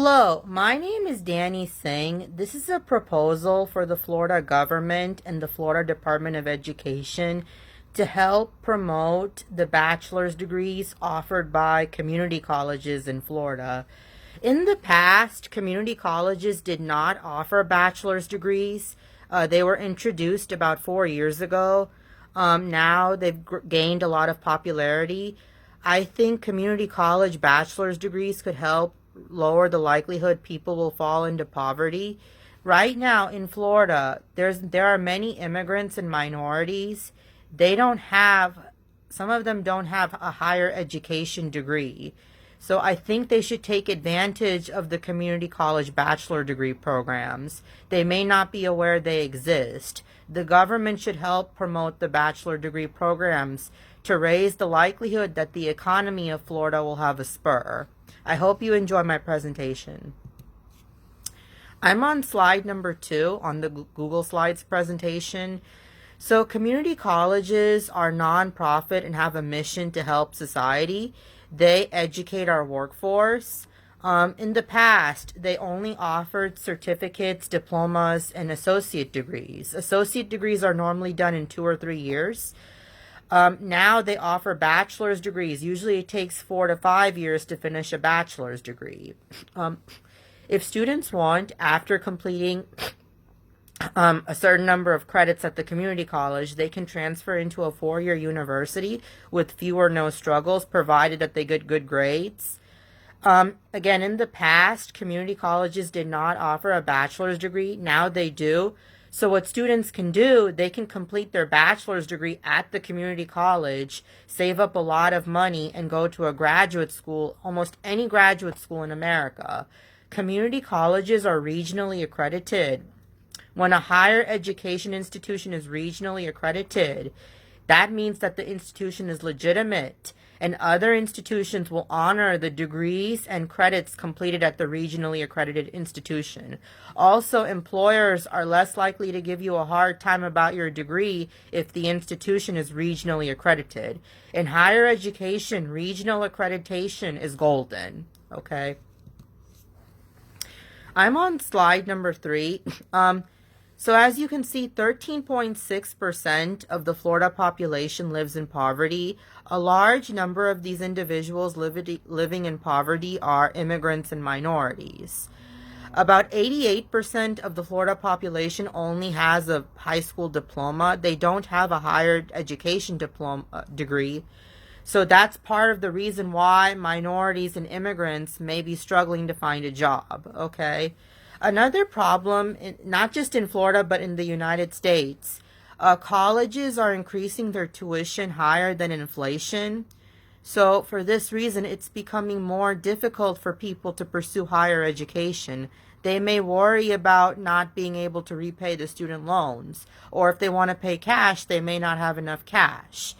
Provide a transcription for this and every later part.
Hello, my name is Danny Singh. This is a proposal for the Florida government and the Florida Department of Education to help promote the bachelor's degrees offered by community colleges in Florida. In the past, community colleges did not offer bachelor's degrees. They were introduced about 4 years ago. Now they've gained a lot of popularity. I think community college bachelor's degrees could help lower the likelihood people will fall into poverty. Right now in Florida, there are many immigrants and minorities. They don't have Some of them don't have a higher education degree. So I think they should take advantage of the community college bachelor degree programs. They may not be aware they exist. The government should help promote the bachelor degree programs to raise the likelihood that the economy of Florida will have a spur. I hope you enjoy my presentation. I'm on slide number 2 on the Google Slides presentation. So community colleges are nonprofit and have a mission to help society. They educate our workforce. In the past, they only offered certificates, diplomas, and associate degrees. Associate degrees are normally done in 2 or 3 years. Now they offer bachelor's degrees. Usually it takes 4 to 5 years to finish a bachelor's degree. If students want, after completing a certain number of credits at the community college, they can transfer into a 4-year university with few or no struggles, provided that they get good grades. Again, in the past, community colleges did not offer a bachelor's degree. Now they do. So what students can do, they can complete their bachelor's degree at the community college, save up a lot of money, and go to a graduate school, almost any graduate school in America. Community colleges are regionally accredited. When a higher education institution is regionally accredited, that means that the institution is legitimate, and other institutions will honor the degrees and credits completed at the regionally accredited institution. Also, employers are less likely to give you a hard time about your degree if the institution is regionally accredited. In higher education, regional accreditation is golden. Okay? I'm on slide number 3. So as you can see, 13.6% of the Florida population lives in poverty. A large number of these individuals living in poverty are immigrants and minorities. About 88% of the Florida population only has a high school diploma. They don't have a higher education degree. So that's part of the reason why minorities and immigrants may be struggling to find a job, okay? Another problem, not just in Florida, but in the United States, colleges are increasing their tuition higher than inflation. So for this reason, it's becoming more difficult for people to pursue higher education. They may worry about not being able to repay the student loans, or if they want to pay cash, they may not have enough cash.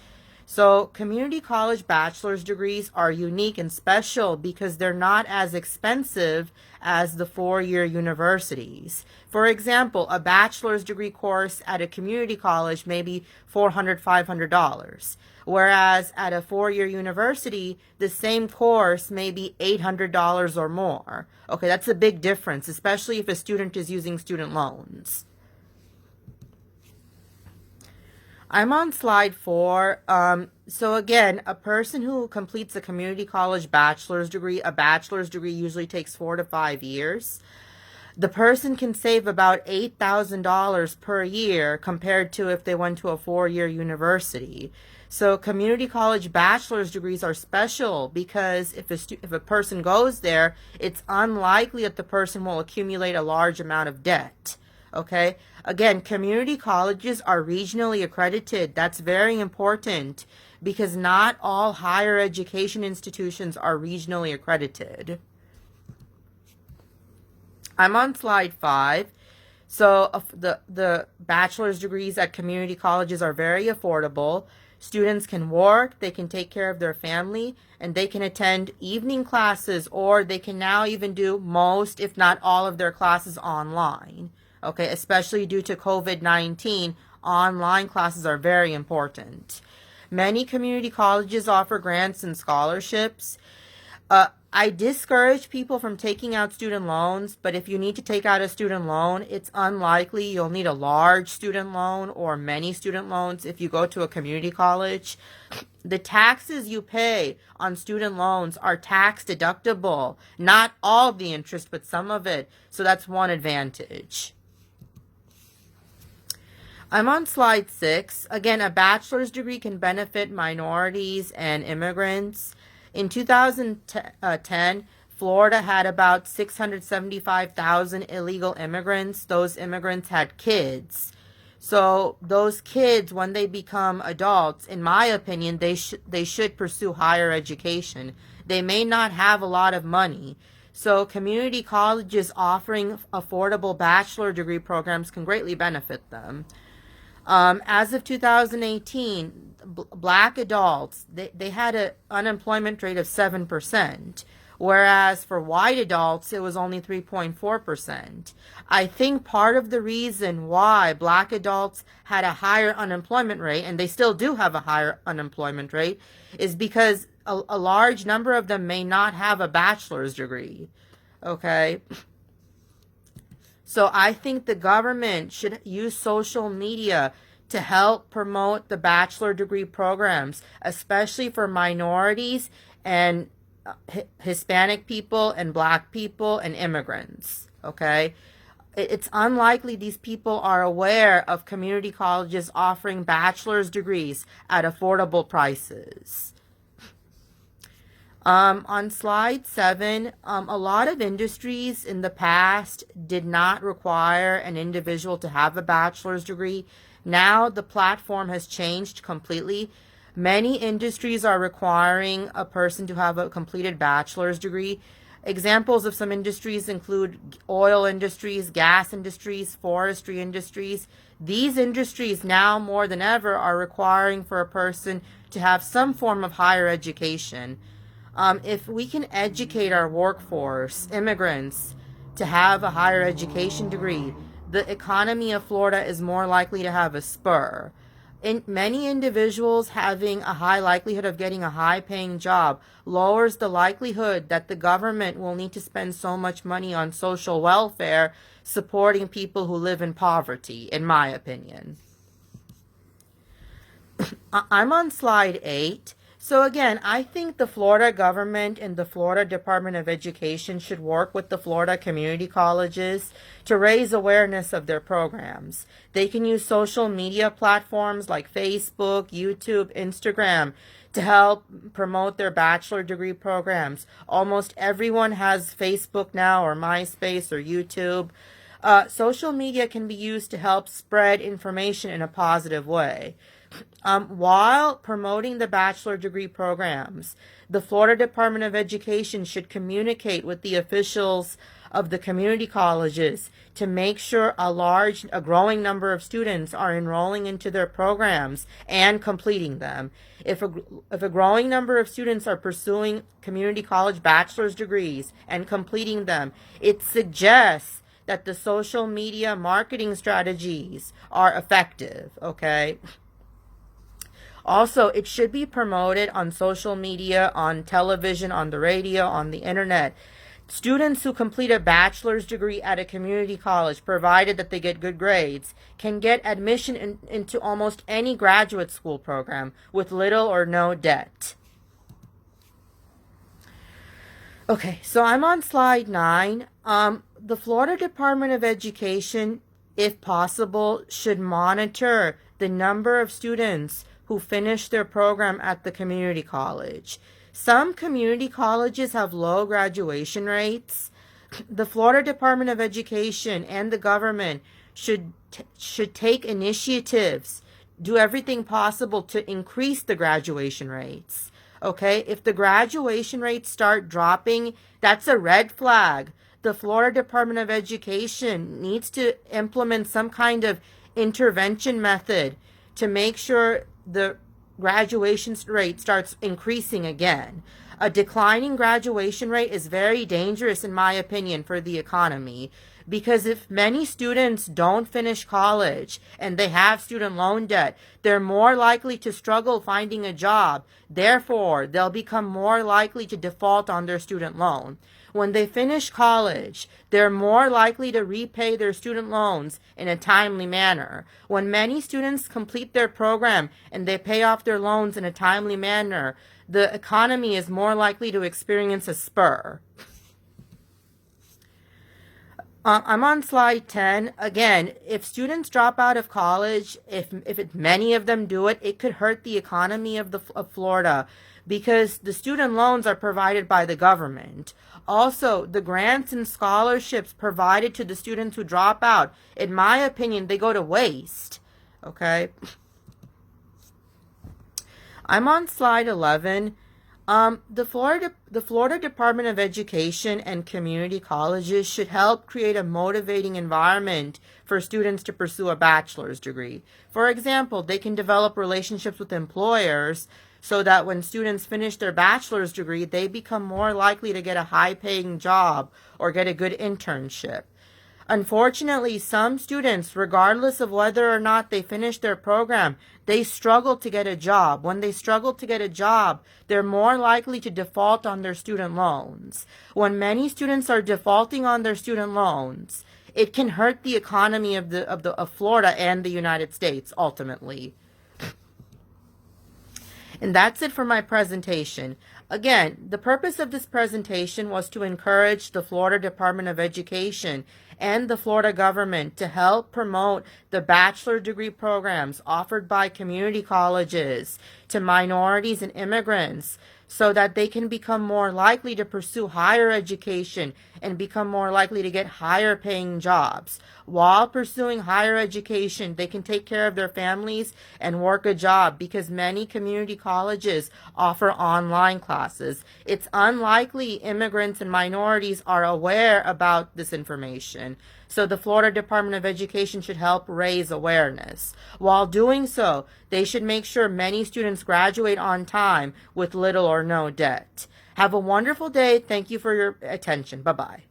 So community college bachelor's degrees are unique and special because they're not as expensive as the 4-year universities. For example, a bachelor's degree course at a community college may be $400, $500, whereas at a 4-year university, the same course may be $800 or more. Okay, that's a big difference, especially if a student is using student loans. I'm on slide 4. So again, a person who completes a community college bachelor's degree, a bachelor's degree usually takes 4 to 5 years. The person can save about $8,000 per year compared to if they went to a 4-year university. So community college bachelor's degrees are special because if a person goes there, it's unlikely that the person will accumulate a large amount of debt. Okay? Again, community colleges are regionally accredited. That's very important because not all higher education institutions are regionally accredited. I'm on slide 5. So the bachelor's degrees at community colleges are very affordable. Students can work, they can take care of their family, and they can attend evening classes, or they can now even do most, if not all, of their classes online. Okay, especially due to COVID-19, online classes are very important. Many community colleges offer grants and scholarships. I discourage people from taking out student loans, but if you need to take out a student loan, it's unlikely you'll need a large student loan or many student loans if you go to a community college. The taxes you pay on student loans are tax deductible. Not all of the interest, but some of it. So that's one advantage. I'm on slide 6. Again, a bachelor's degree can benefit minorities and immigrants. In 2010, Florida had about 675,000 illegal immigrants. Those immigrants had kids. So those kids, when they become adults, in my opinion, they should pursue higher education. They may not have a lot of money. So community colleges offering affordable bachelor degree programs can greatly benefit them. As of 2018, black adults, they had an unemployment rate of 7%, whereas for white adults, it was only 3.4%. I think part of the reason why black adults had a higher unemployment rate, and they still do have a higher unemployment rate, is because a large number of them may not have a bachelor's degree. Okay? So I think the government should use social media to help promote the bachelor degree programs, especially for minorities and Hispanic people and black people and immigrants. Okay? It's unlikely these people are aware of community colleges offering bachelor's degrees at affordable prices. On slide 7, a lot of industries in the past did not require an individual to have a bachelor's degree. Now the platform has changed completely. Many industries are requiring a person to have a completed bachelor's degree. Examples of some industries include oil industries, gas industries, forestry industries. These industries now more than ever are requiring for a person to have some form of higher education. If we can educate our workforce, immigrants, to have a higher education degree, the economy of Florida is more likely to have a spur. Many individuals having a high likelihood of getting a high-paying job lowers the likelihood that the government will need to spend so much money on social welfare supporting people who live in poverty, in my opinion. I'm on slide 8. So again, I think the Florida government and the Florida Department of Education should work with the Florida community colleges to raise awareness of their programs. They can use social media platforms like Facebook, YouTube, Instagram to help promote their bachelor degree programs. Almost everyone has Facebook now, or MySpace, or YouTube. Social media can be used to help spread information in a positive way. While promoting the bachelor degree programs, the Florida Department of Education should communicate with the officials of the community colleges to make sure a growing number of students are enrolling into their programs and completing them. If a growing number of students are pursuing community college bachelor's degrees and completing them, it suggests that the social media marketing strategies are effective, okay? Also, it should be promoted on social media, on television, on the radio, on the internet. Students who complete a bachelor's degree at a community college, provided that they get good grades, can get admission into almost any graduate school program with little or no debt. Okay, so I'm on slide 9. The Florida Department of Education, if possible, should monitor the number of students who finish their program at the community college. Some community colleges have low graduation rates. The Florida Department of Education and the government should take initiatives, do everything possible to increase the graduation rates. Okay, if the graduation rates start dropping, that's a red flag. The Florida Department of Education needs to implement some kind of intervention method to make sure the graduation rate starts increasing again. A declining graduation rate is very dangerous, in my opinion, for the economy. Because if many students don't finish college and they have student loan debt, they're more likely to struggle finding a job. Therefore, they'll become more likely to default on their student loan. When they finish college, they're more likely to repay their student loans in a timely manner. When many students complete their program and they pay off their loans in a timely manner, the economy is more likely to experience a spur. I'm on slide 10. Again, if students drop out of college, if many of them do it, it could hurt the economy of Florida, because the student loans are provided by the government. Also, the grants and scholarships provided to the students who drop out, in my opinion, they go to waste. Okay? I'm on slide 11. The Florida Department of Education and community colleges should help create a motivating environment for students to pursue a bachelor's degree. For example, they can develop relationships with employers so that when students finish their bachelor's degree, they become more likely to get a high-paying job or get a good internship. Unfortunately, some students, regardless of whether or not they finish their program, they struggle to get a job. When they struggle to get a job, they're more likely to default on their student loans. When many students are defaulting on their student loans, it can hurt the economy of Florida and the United States ultimately. And that's it for my presentation. Again, the purpose of this presentation was to encourage the Florida Department of Education and the Florida government to help promote the bachelor degree programs offered by community colleges to minorities and immigrants, so that they can become more likely to pursue higher education and become more likely to get higher paying jobs. While pursuing higher education, they can take care of their families and work a job, because many community colleges offer online classes. It's unlikely immigrants and minorities are aware about this information. So the Florida Department of Education should help raise awareness. While doing so, they should make sure many students graduate on time with little or no debt. Have a wonderful day. Thank you for your attention. Bye-bye.